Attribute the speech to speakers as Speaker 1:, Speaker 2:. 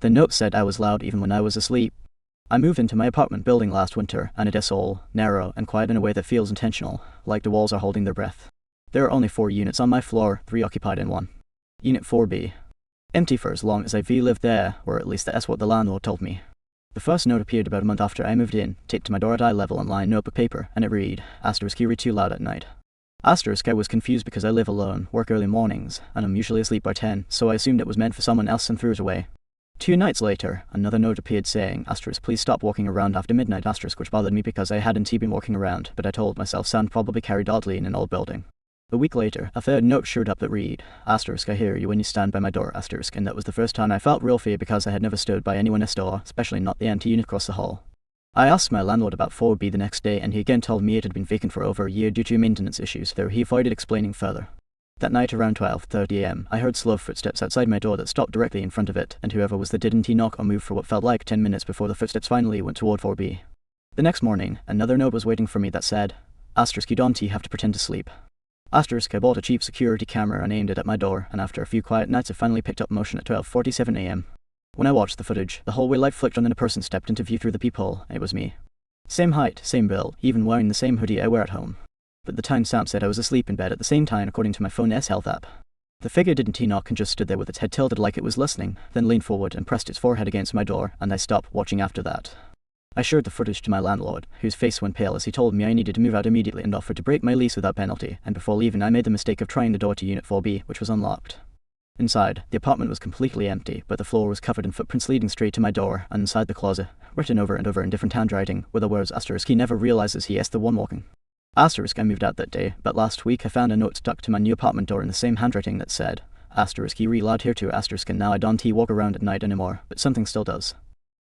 Speaker 1: The note said I was loud even when I was asleep. I moved into my apartment building last winter, and it is all narrow and quiet in a way that feels intentional, like the walls are holding their breath. There are only 4 units on my floor, 3 occupied in one. Unit 4B. Empty for as long as I've lived there, or at least that's what the landlord told me. The first note appeared about a month after I moved in, taped to my door at eye level and lined notebook paper, and it read, *, you read too loud at night. *, I was confused because I live alone, work early mornings, and I'm usually asleep by 10, so I assumed it was meant for someone else and threw it away. 2 nights later, another note appeared saying, *, please stop walking around after midnight, *, which bothered me because I hadn't been walking around, but I told myself sound probably carried oddly in an old building. A week later, a third note showed up that read, *, I hear you when you stand by my door, *, and that was the first time I felt real fear because I had never stood by anyone next door, especially not the empty unit across the hall. I asked my landlord about 4B the next day, and he again told me it had been vacant for over a year due to maintenance issues, though he avoided explaining further. That night around 12:30 am, I heard slow footsteps outside my door that stopped directly in front of it, and whoever was there didn't knock or move for what felt like 10 minutes before the footsteps finally went toward 4B. The next morning, another note was waiting for me that said, *, you don't have to pretend to sleep. *, I bought a cheap security camera and aimed it at my door, and after a few quiet nights it finally picked up motion at 12:47 am. When I watched the footage, the hallway light flicked on and a person stepped into view through the peephole. It was me. Same height, same build, even wearing the same hoodie I wear at home. But the timestamp said I was asleep in bed at the same time according to my phone's health app. The figure didn't knock and just stood there with its head tilted like it was listening, then leaned forward and pressed its forehead against my door, and I stopped watching after that. I showed the footage to my landlord, whose face went pale as he told me I needed to move out immediately and offered to break my lease without penalty, and before leaving I made the mistake of trying the door to Unit 4B, which was unlocked. Inside, the apartment was completely empty, but the floor was covered in footprints leading straight to my door, and inside the closet, written over and over in different handwriting, were the words *, he never realizes he is the one walking. *, I moved out that day, but last week I found a note stuck to my new apartment door in the same handwriting that said, *, reload here too, *, and now I don't walk around at night anymore, but something still does.